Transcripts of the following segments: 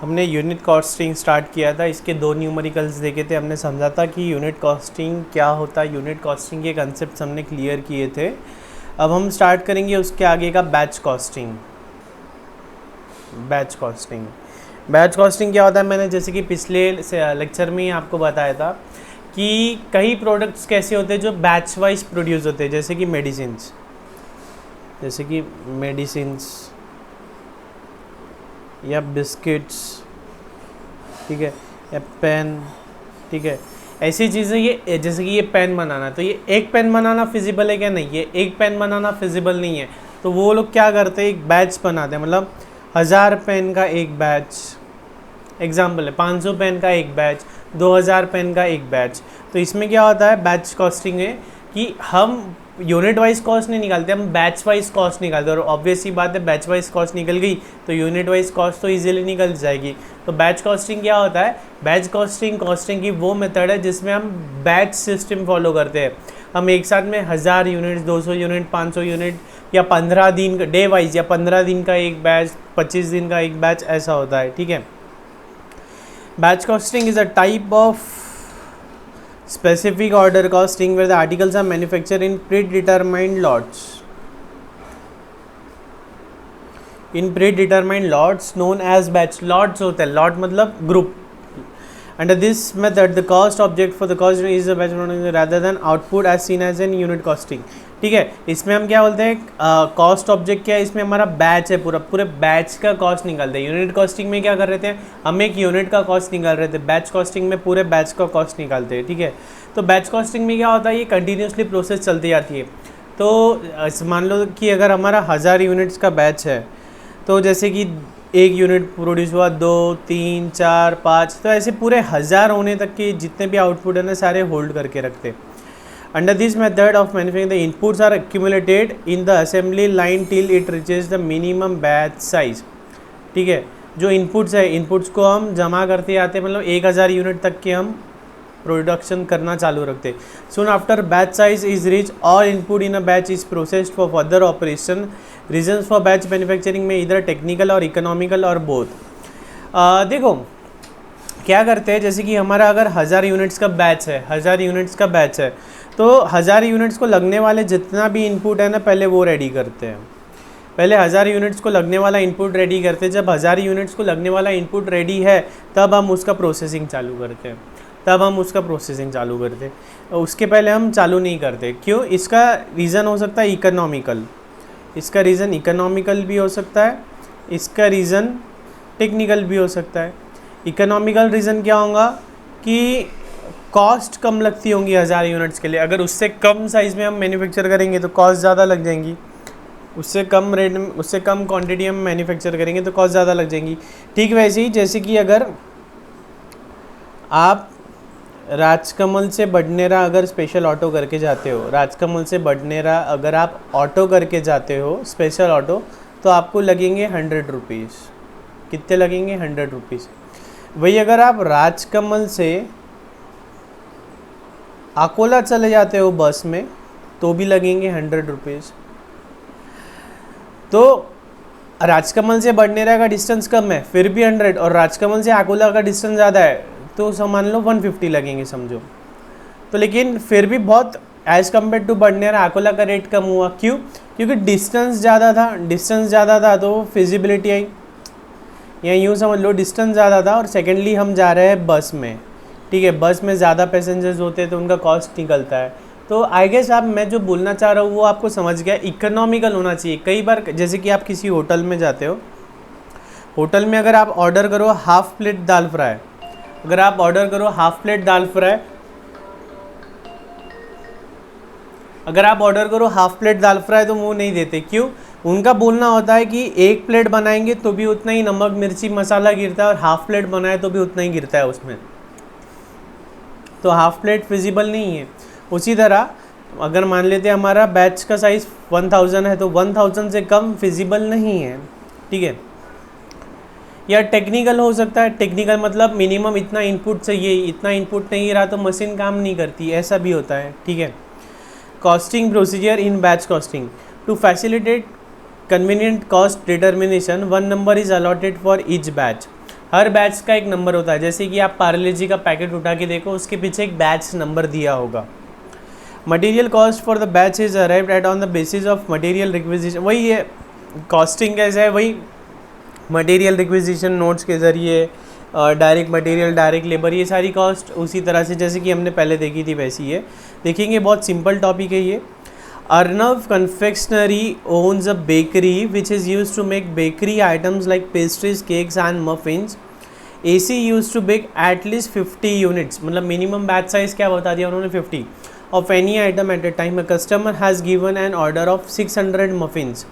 हमने unit costing start किया था, इसके 2 न्यूमेरिकल्स देखे थे, हमने समझा था कि यूनिट कॉस्टिंग क्या होता है, यूनिट कॉस्टिंग के कंसेप्ट हमने क्लियर किए थे। अब हम स्टार्ट करेंगे उसके आगे का बैच कॉस्टिंग। बैच कॉस्टिंग क्या होता है, मैंने जैसे कि पिछले लेक्चर में ही आपको बताया था कि कई प्रोडक्ट्स कैसे होते हैं जो बैच वाइज प्रोड्यूस होते हैं, जैसे कि मेडिसिन्स या बिस्किट्स, ठीक है, या पेन, ठीक है, ऐसी चीज़ें। ये जैसे कि ये पेन बनाना, तो ये एक पेन बनाना फिजिबल है क्या? नहीं, ये एक पेन बनाना फिजिबल नहीं है। तो वो लोग क्या करते हैं, एक बैच बनाते हैं, मतलब 1000 पेन का एक बैच, एग्जाम्पल है 500 पेन का एक बैच, 2000 पेन का एक बैच। तो इसमें क्या होता है, बैच कॉस्टिंग है कि हम यूनिट वाइज कॉस्ट नहीं निकालते, हम बैच वाइज कॉस्ट निकालते हैं। और ऑब्वियस ही बात है, बैच वाइज कॉस्ट निकल गई तो यूनिट वाइज कॉस्ट तो इजीली निकल जाएगी। तो बैच कॉस्टिंग क्या होता है, बैच कॉस्टिंग की वो मेथड है जिसमें हम बैच सिस्टम फॉलो करते हैं। हम एक साथ में 1000 यूनिट, 200 यूनिट, 500 यूनिट, या 15 दिन का डे वाइज, या 15 दिन का एक बैच, 25 दिन का एक बैच, ऐसा होता है, ठीक है। Batch costing is a type of specific order costing where the articles are manufactured in predetermined lots. In predetermined lots known as batch lots होते हैं, lot मतलब group. Under this method the cost object for the cost is a batch rather than output as seen as in unit costing. ठीक है, इसमें हम क्या बोलते हैं, कॉस्ट ऑब्जेक्ट क्या है, इसमें हमारा बैच है, पूरे बैच का कॉस्ट निकालते हैं। यूनिट कॉस्टिंग में क्या कर रहे थे, हम एक यूनिट का कॉस्ट निकाल रहे थे, बैच कॉस्टिंग में पूरे बैच का कॉस्ट निकालते हैं, ठीक है। तो बैच कॉस्टिंग में क्या होता है, ये कंटिन्यूसली प्रोसेस चलती जाती है। तो मान लो कि अगर हमारा 1000 यूनिट्स का बैच है, तो जैसे कि एक यूनिट प्रोड्यूस हुआ, 2, 3, 4, 5, तो ऐसे पूरे 1000 होने तक के जितने भी आउटपुट है ना, सारे होल्ड करके रखते हैं। Under this method of manufacturing, the inputs are accumulated in the assembly line till it reaches the minimum batch size. ठीक है, जो इनपुट्स है, इनपुट्स को हम जमा करते आते हैं, मतलब 1000 यूनिट तक के हम प्रोडक्शन करना चालू रखते हैं। Soon after batch size is reached, all input in a batch is processed for further operation. Reasons for batch manufacturing में इधर टेक्निकल और इकोनॉमिकल और बोथ। देखो क्या करते हैं, जैसे कि हमारा अगर 1000 यूनिट्स का बैच है, 1000 यूनिट्स का बैच है, तो 1000 यूनिट्स को लगने वाले जितना भी इनपुट है ना, पहले वो रेडी करते हैं। पहले 1000 यूनिट्स को लगने वाला इनपुट रेडी करते हैं। जब 1000 यूनिट्स को लगने वाला इनपुट रेडी है, तब हम उसका प्रोसेसिंग चालू करते हैं। उसके पहले हम चालू नहीं करते। क्यों? इसका रीज़न हो सकता है इकोनॉमिकल, इसका रीज़न इकोनॉमिकल भी हो सकता है, इसका रीज़न टेक्निकल भी हो सकता है। इकोनॉमिकल रीज़न क्या होगा कि कॉस्ट कम लगती होंगी 1000 यूनिट्स के लिए। अगर उससे कम साइज़ में हम मैन्युफैक्चर करेंगे तो कॉस्ट ज़्यादा लग जाएंगी, उससे कम रेट में, उससे कम क्वांटिटी हम मैन्युफैक्चर करेंगे तो कॉस्ट ज़्यादा लग जाएंगी। ठीक वैसे ही जैसे कि अगर आप राजकमल से बडनेरा अगर स्पेशल ऑटो करके जाते हो, राजकमल से बडनेरा अगर आप ऑटो करके जाते हो, स्पेशल ऑटो, तो आपको लगेंगे 100 रुपीज़। कितने लगेंगे? 100 रुपीज़। वही अगर आप राजकमल से अकोला चले जाते हो बस में, तो भी लगेंगे 100 रुपीज़। तो राजकमल से बडनेरा का डिस्टेंस कम है, फिर भी 100, और राजकमल से अकोला का डिस्टेंस ज़्यादा है, तो मान लो 150 लगेंगे समझो। तो लेकिन फिर भी बहुत as compare to Badnera Akola का रेट कम हुआ। क्यों? क्योंकि डिस्टेंस ज़्यादा था तो फिजिबिलिटी आई, या यूँ समझ लो डिस्टेंस ज़्यादा था, और सेकेंडली हम जा रहे हैं बस में, ठीक है, बस में ज़्यादा पैसेंजर्स होते हैं तो उनका कॉस्ट निकलता है। तो आई गेस आप, मैं जो बोलना चाह रहा हूँ वो आपको समझ गया, इकोनॉमिकल होना चाहिए। कई बार जैसे कि आप किसी होटल में जाते हो, होटल में अगर आप ऑर्डर करो हाफ़ प्लेट दाल फ्राई, अगर आप ऑर्डर करो हाफ़ प्लेट दाल फ्राई, अगर आप ऑर्डर करो हाफ़ प्लेट दाल फ्राई, तो वो नहीं देते। क्यों? उनका बोलना होता है कि एक प्लेट बनाएंगे तो भी उतना ही नमक मिर्ची मसाला गिरता है, और हाफ़ प्लेट बनाए तो भी उतना ही गिरता है उसमें, तो हाफ़ प्लेट फिजिबल नहीं है। उसी तरह अगर मान लेते हैं हमारा बैच का साइज़ 1000 है, तो 1000 से कम फिजिबल नहीं है, ठीक है। या टेक्निकल हो सकता है। टेक्निकल मतलब मिनिमम इतना इनपुट चाहिए, इतना इनपुट नहीं रहा तो मशीन काम नहीं करती, ऐसा भी होता है, ठीक है। Costing procedure in batch costing, to facilitate convenient cost determination one number is allotted for each batch. हर बैच का एक नंबर होता है, जैसे कि आप पार्ले जी का पैकेट उठा के देखो, उसके पीछे एक बैच नंबर दिया होगा। Material cost for the batch is arrived at on the basis of material requisition, वही है कॉस्टिंग कैसे है, वही मटेरियल रिक्विजिशन नोट्स के ज़रिए, डायरेक्ट मटेरियल, डायरेक्ट लेबर, ये सारी कॉस्ट उसी तरह से जैसे कि हमने पहले देखी थी वैसी है। देखेंगे, बहुत सिंपल टॉपिक है ये। Arnav confectionery owns a bakery which is use to make bakery items like pastries, cakes and muffins. AC use to bake at least 50 units, मतलब मिनिमम बैच साइज क्या बता दिया उन्होंने, 50 of any item at a time. A customer has given an order of 600 muffins,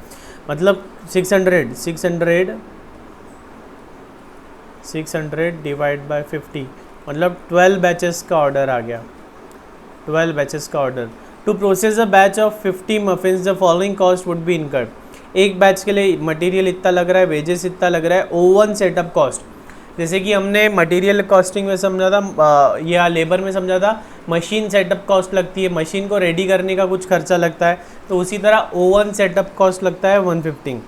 मतलब 600 divide by 50, मतलब 12 batches का order आ गया, 12 batches का order. To process a batch of 50 muffins the following cost would be incurred. एक batch के लिए material इतना लग रहा है, वेजेस इतना लग रहा है, ओवन सेटअप कॉस्ट, जैसे कि हमने मटेरियल कॉस्टिंग में समझा था या लेबर में समझा था, मशीन सेटअप कॉस्ट लगती है, मशीन को रेडी करने का कुछ खर्चा लगता है, तो उसी तरह ओवन सेटअप कॉस्ट लगता है 150।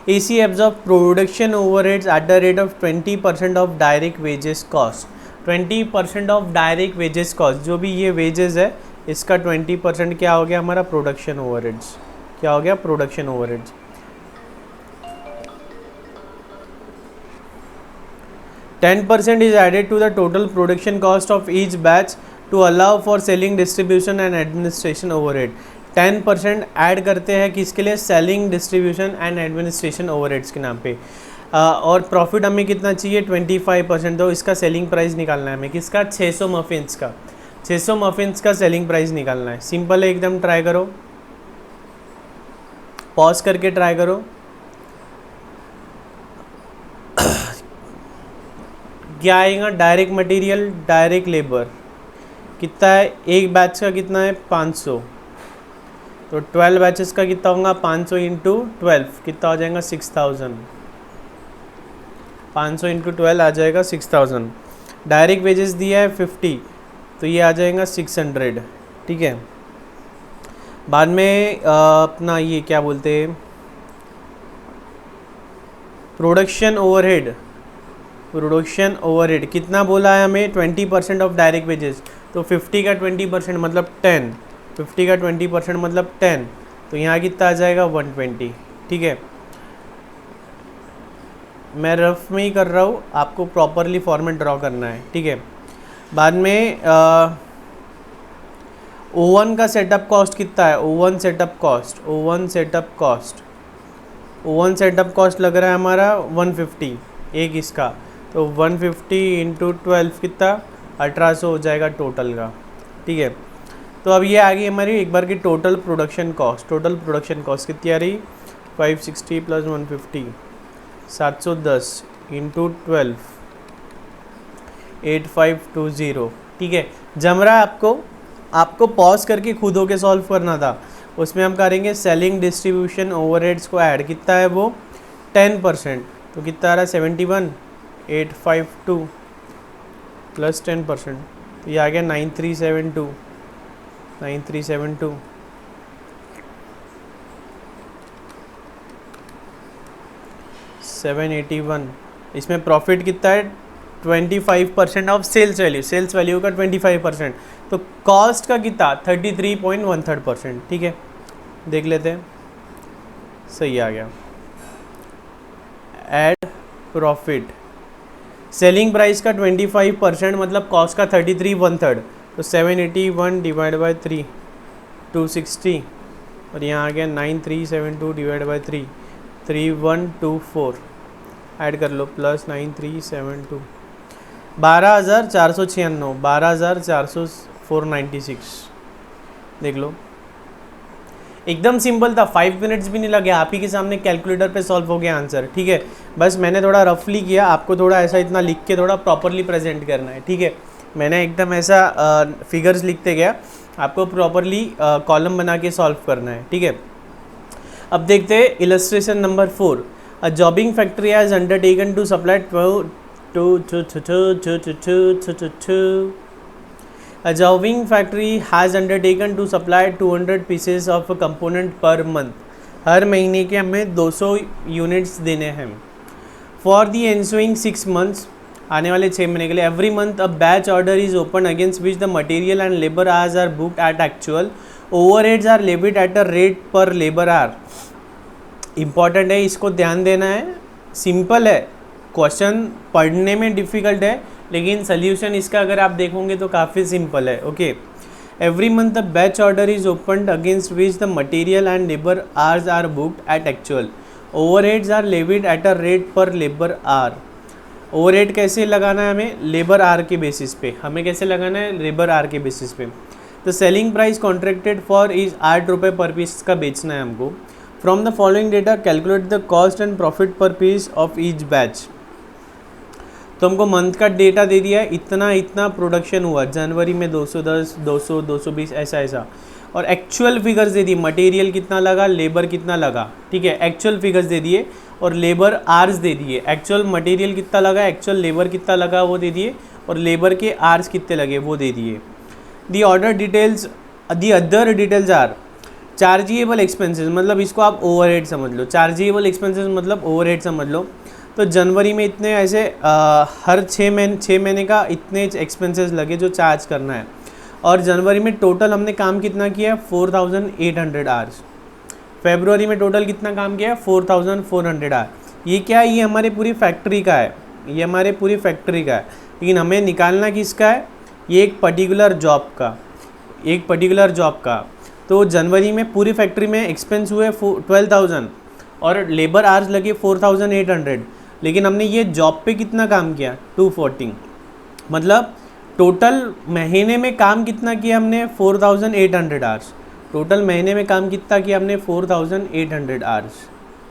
AC absorb production overheads at the rate of 20% of direct wages cost। 20% of direct wages cost, जो भी ये वेजेस है इसका 20% क्या हो गया हमारा, प्रोडक्शन ओवरहेड्स। क्या हो गया, production overheads. 10% is added to the total production cost of each batch to allow for selling, distribution and administration overhead। 10% add करते हैं किसके लिए, selling, distribution and administration overheads के नाम पे। और प्रॉफिट हमें कितना चाहिए, 25%। तो इसका सेलिंग प्राइस निकालना है हमें, किसका, 600 मफिन्स का। 600 मफिन्स का सेलिंग प्राइस निकालना है। सिंपल है एकदम, ट्राई करो, पॉज करके ट्राई करो। क्या आएगा, डायरेक्ट मटेरियल, डायरेक्ट लेबर कितना है, एक बैच का कितना है, 500, तो 12 बैचेस का कितना होगा, 500 इंटू 12 कितना हो जाएगा, 6000। 500 इंटू 12 आ जाएगा 6000। डायरेक्ट वेजेस दिया है 50, तो ये आ जाएगा 600, ठीक है। बाद में अपना ये क्या बोलते हैं, प्रोडक्शन ओवरहेड। प्रोडक्शन ओवरहेड कितना बोला है हमें, 20% ऑफ डायरेक्ट वेजेस, तो 50 का 20% मतलब 10, 50 का 20% मतलब 10, तो यहाँ कितना आ जाएगा, 120, ठीक है। मैं रफ में ही कर रहा हूँ, आपको प्रॉपरली फॉर्मेट ड्रॉ करना है, ठीक है। बाद में ओवन का सेटअप कॉस्ट कितना है, oven setup cost, oven setup cost, oven setup cost लग रहा है हमारा 150 एक इसका, तो 150 इंटू 12 कितना, 1800 हो जाएगा टोटल का, ठीक है। तो अब ये आ गई हमारी एक बार की total production cost. Total production cost कितनी आ रही, 560 प्लस 150, 710 इंटू 12, 8520, ठीक है। जम रहा है आपको पॉज करके खुद होके सॉल्व करना था। उसमें हम करेंगे सेलिंग, डिस्ट्रीब्यूशन, ओवरहेड्स को ऐड, कितना है वो, 10%, तो कितना आ रहा है, 71,852 प्लस 10%, तो ये आ गया 9372, 9372, 781। इसमें प्रॉफिट कितना है, 25% of sales value, sales value का 25%, तो कॉस्ट का कितना, 33.13%, ठीक है। देख लेते हैं, सही आ गया। ऐड प्रॉफिट, सेलिंग प्राइस का 25% मतलब कॉस्ट का 33/1/3, तो 781 डिवाइड बाई 3, 260, और यहाँ आ गया 9372 डिवाइड बाई 3, 3124, ऐड कर लो, प्लस 9372, 12,496, 12,496, देख लो एकदम सिंपल था, 5 मिनट्स भी नहीं लगे, आप ही के सामने कैलकुलेटर पे सॉल्व हो गया आंसर, ठीक है। बस मैंने थोड़ा रफली किया, आपको थोड़ा ऐसा इतना लिख के थोड़ा प्रॉपरली प्रेजेंट करना है, ठीक है। मैंने एकदम ऐसा फिगर्स लिखते गया, आपको प्रॉपरली कॉलम बना के सॉल्व करना है, ठीक है। अब देखते हैं illustration number 4। A jobbing factory has undertaken to supply A jobbing factory has undertaken to supply 200 pieces of a component per month. हर महीने के हमें 200 यूनिट्स देने हैं. For the ensuing 6 months, आने वाले 6 महीने के लिए, every month a batch order is opened against which the material and labor hours are booked at actual. Overheads are levied at a rate per labor hour. Important है, इसको ध्यान देना है. सिंपल है, क्वेश्चन पढ़ने में डिफ़िकल्ट है, लेकिन सोल्यूशन इसका अगर आप देखोगे तो काफ़ी सिंपल है. Okay, every month the batch order is opened against which the material and labour hours are booked at actual. Overheads are levied at a rate per labour hour. Overhead कैसे लगाना है हमें? लेबर आवर के basis पे. हमें कैसे लगाना है? लेबर आवर के बेसिस पे. The selling price contracted for is 8 रुपये पर पीस का बेचना है हमको. From the following data calculate the cost and profit per piece of each batch. तो हमको मंथ का डेटा दे दिया है, इतना इतना प्रोडक्शन हुआ, जनवरी में 210, 200, 220 ऐसा ऐसा, और एक्चुअल फिगर्स दे दी, मटेरियल कितना लगा, लेबर कितना लगा. ठीक है, एक्चुअल फिगर्स दे दिए और लेबर आवर्स दे दिए. एक्चुअल मटेरियल कितना लगा, एक्चुअल लेबर कितना लगा वो दे दिए, और लेबर के आवर्स कितने लगे वो दे दिए. The order details, the other details are chargeable expenses, मतलब इसको आप ओवरहेड समझ लो. चार्जेबल एक्सपेंसेस मतलब ओवरहेड समझ लो. तो जनवरी में इतने ऐसे हर 6 महीने का इतने एक्सपेंसेस लगे जो चार्ज करना है. और जनवरी में टोटल हमने काम कितना किया? 4800 आवर्स. फेब्रुवरी में टोटल कितना काम किया? 4400 आवर. ये क्या है? ये हमारे पूरी फैक्ट्री का है, ये हमारे पूरी फैक्ट्री का है. लेकिन हमें निकालना किसका है? ये एक पर्टिकुलर जॉब का, एक पर्टिकुलर जॉब का. तो जनवरी में पूरी फैक्ट्री में एक्सपेंस हुए 12,000 और लेबर आवर्स लगे 4800. लेकिन हमने ये जॉब पे कितना काम किया? 240. मतलब टोटल महीने में काम कितना किया हमने? 4800 आवर्स. टोटल महीने में काम कितना किया हमने? 4800 आवर्स,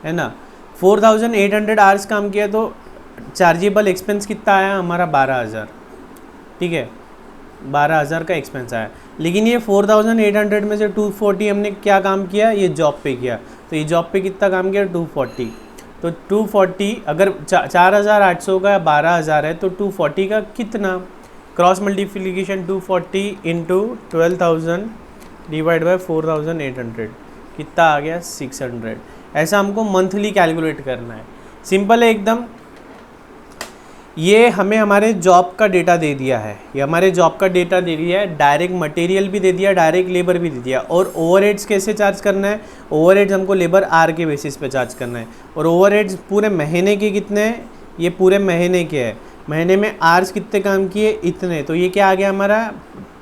है ना. 4800 आवर्स काम किया तो चार्जेबल एक्सपेंस कितना आया हमारा? 12,000. ठीक है, 12,000 का एक्सपेंस आया. लेकिन ये 4800 में से 240 हमने क्या काम किया? ये जॉब पे किया. तो ये जॉब पे कितना काम किया? 240. तो 240 अगर 4,800 का 12,000 है तो 240 का कितना? Cross multiplication 240 into 12,000 divide by 4800 कितना आ गया? 600. ऐसा हमको मंथली कैलकुलेट करना है. सिंपल है एकदम. ये हमें हमारे जॉब का डेटा दे दिया है, ये हमारे जॉब का डेटा दे दिया है. डायरेक्ट मटेरियल भी दे दिया, डायरेक्ट लेबर भी दे दिया. और ओवरहेड्स कैसे चार्ज करना है? ओवरहेड्स हमको लेबर आर के बेसिस पे चार्ज करना है. और ओवरहेड्स पूरे महीने के कितने हैं? ये पूरे महीने के हैं. महीने में आवर्स कितने काम किए? इतने. तो ये क्या आ गया हमारा?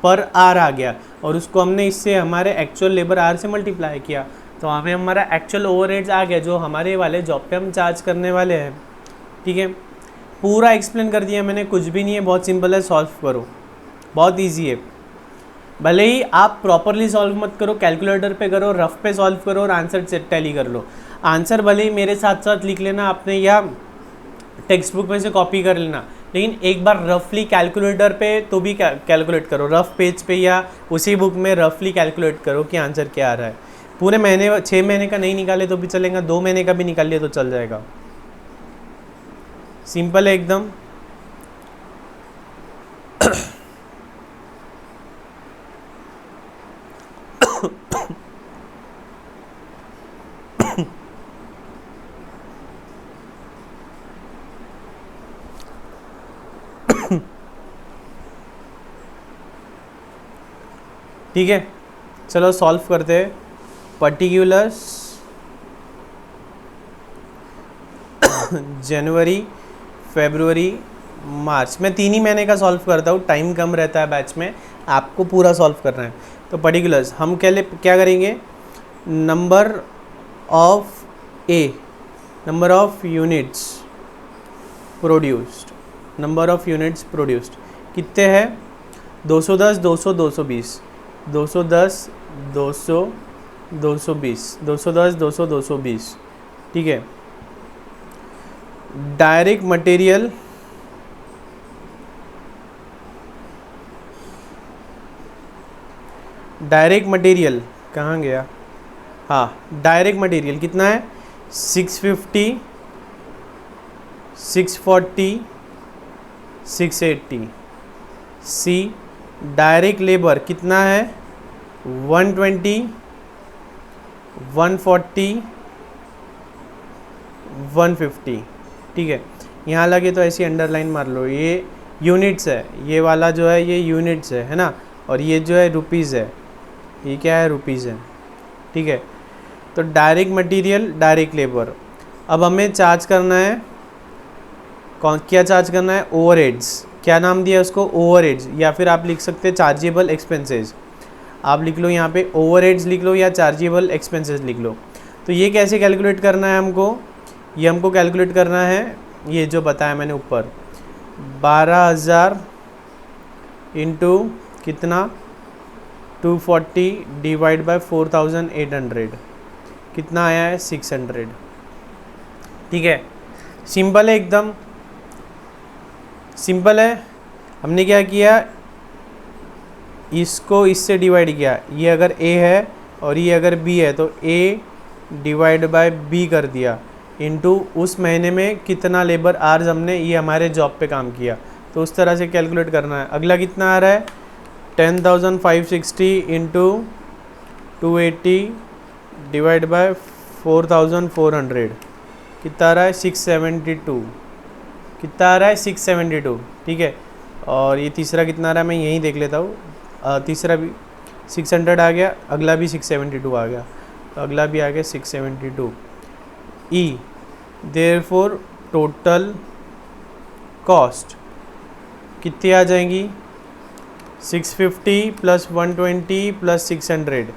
पर आर आ गया. और उसको हमने इससे हमारे एक्चुअल लेबर आर से मल्टीप्लाई किया तो हमें हमारा एक्चुअल ओवरहेड्स आ गया जो हमारे वाले जॉब पे हम चार्ज करने वाले हैं. ठीक है, पूरा एक्सप्लेन कर दिया मैंने, कुछ भी नहीं है, बहुत सिंपल है. सॉल्व करो, बहुत इजी है. भले ही आप प्रॉपरली सॉल्व मत करो, कैलकुलेटर पे करो, रफ पे सॉल्व करो और आंसर टैली कर लो. आंसर भले ही मेरे साथ साथ लिख लेना आपने या टेक्स्ट बुक में से कॉपी कर लेना, लेकिन एक बार रफली कैलकुलेटर पे तो भी कैलकुलेट करो. रफ पेज पे या उसी बुक में रफली कैलकुलेट करो कि आंसर क्या आ रहा है. पूरे महीने 6 महीने का नहीं निकाले तो भी चलेगा, 2 महीने का भी निकाल लिया तो चल जाएगा. सिंपल है एकदम. ठीक है, चलो सॉल्व करते हैं. पर्टिकुलर्स जनवरी, फरवरी, मार्च. मैं 3 ही महीने का सॉल्व करता हूँ, टाइम कम रहता है बैच में, आपको पूरा सॉल्व करना है. तो पर्टिकुलर्स हम क्या करेंगे? Number of units produced. Number of units produced कितने हैं? 210, 200, 220, 210, 200, 220, 210, 200, 220. ठीक है. डायरेक्ट मटेरियल कहाँ गया? हाँ, डायरेक्ट मटेरियल कितना है? 650 640, 680। सी डायरेक्ट लेबर कितना है 120, 140, 150। ठीक है, यहाँ लगे तो ऐसी अंडरलाइन मार लो, ये यूनिट्स है, ये वाला जो है ये यूनिट्स है ना, और ये जो है रुपीज़ है, ये क्या है रुपीज़ है। ठीक है, तो डायरेक्ट मटेरियल, डायरेक्ट लेबर। अब हमें चार्ज करना है, क्या चार्ज करना है, ओवरहेड्स। क्या नाम दिया है उसको, ओवरहेड्स, या फिर आप लिख सकते हैं चार्जेबल एक्सपेंसेस। आप लिख लो यहाँ पे ओवरहेड्स लिख लो या चार्जेबल एक्सपेंसेस लिख लो। तो ये कैसे कैलकुलेट करना है हमको, ये हमको कैलकुलेट करना है, ये जो बताया मैंने ऊपर 12,000 इंटू कितना 240 डिवाइड बाय 4,800, कितना आया है 600। ठीक है, सिंपल है, एकदम सिंपल है। हमने क्या किया, इसको इससे डिवाइड किया, ये अगर A है और ये अगर B है तो A डिवाइड बाय B कर दिया, इनटू उस महीने में कितना लेबर आवर्स हमने ये हमारे जॉब पे काम किया, तो उस तरह से कैलकुलेट करना है। अगला कितना आ रहा है 10,560 इंटू 280 डिवाइड बाय 4,400, कितना आ रहा है 672, कितना आ रहा है 672। ठीक है, और ये तीसरा कितना आ रहा है मैं यहीं देख लेता हूँ, तीसरा भी 600 आ गया, अगला भी 672 आ गया, तो अगला भी आ गया 672। ई देयरफॉर टोटल कॉस्ट कितनी आ जाएंगी 650 प्लस 120 प्लस 600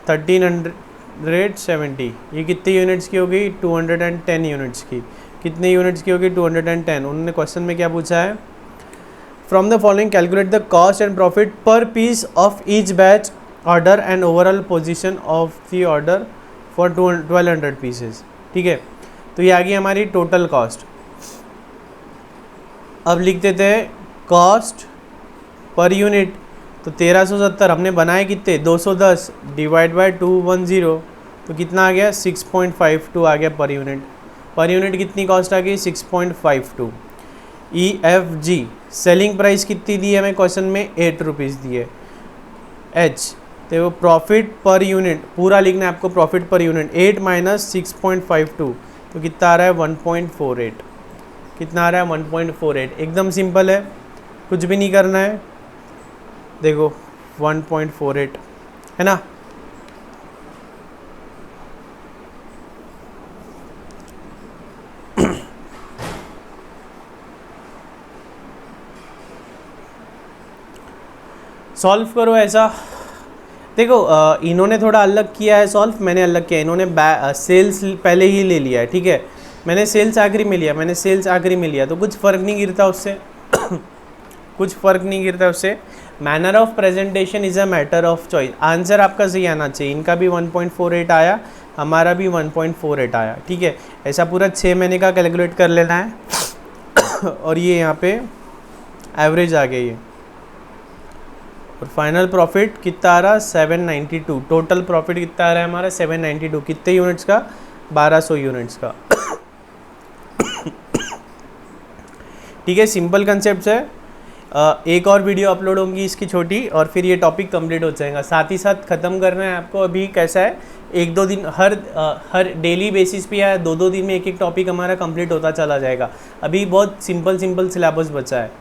1370। ये कितनी यूनिट्स की होगी 210 यूनिट्स की। कितने यूनिट्स की होगी 210। उन्होंने क्वेश्चन में क्या पूछा है, from the following calculate the cost and profit per piece of each batch order and overall position of the order for 1200 pieces. ठीक है, तो ये आ गई हमारी टोटल कॉस्ट। अब लिख देते हैं कॉस्ट पर यूनिट, तो 1370 हमने बनाए कितने 210 डिवाइड बाय 210, तो कितना आ गया 6.52 आ गया पर यूनिट। पर यूनिट कितनी कॉस्ट आ गई 6.52। EFG सेलिंग प्राइस कितनी दी है हमें क्वेश्चन में 8 रुपीज़ दी है। H तो वो प्रॉफिट पर यूनिट पूरा लिखना है आपको, प्रॉफिट पर यूनिट 8 माइनस 6.52, तो कितना आ रहा है 1.48। कितना आ रहा है 1.48। एकदम सिंपल है, कुछ भी नहीं करना है, देखो 1.48 है ना। सॉल्व करो ऐसा, देखो इन्होंने थोड़ा अलग किया है सॉल्व, मैंने अलग किया। इन्होंने सेल्स पहले ही ले लिया है, ठीक है, मैंने सेल्स आखिरी में लिया, मैंने सेल्स आखिरी में लिया, तो कुछ फ़र्क नहीं गिरता उससे कुछ फ़र्क नहीं गिरता उससे। Manner of presentation is a matter of choice. Answer आपका सही आना चाहिए। इनका भी 1.48 आया, हमारा भी 1.48 आया, ठीक है। ऐसा पूरा 6 महीने का कैलकुलेट कर लेना है और ये यहाँ पे एवरेज आ गई है। और फाइनल प्रॉफिट कितना आ रहा 792। टोटल प्रॉफिट कितना आ रहा है हमारा 792। कितने यूनिट्स का 1200 यूनिट्स का ठीक है, सिंपल कंसेप्ट है। एक और वीडियो अपलोड होंगी इसकी छोटी, और फिर ये टॉपिक कंप्लीट हो जाएगा। साथ ही साथ ख़त्म करना है आपको। अभी कैसा है, 1-2 दिन हर डेली बेसिस पे या 2-2 दिन में एक टॉपिक हमारा कंप्लीट होता चला जाएगा। अभी बहुत सिंपल सिलेबस बचा है।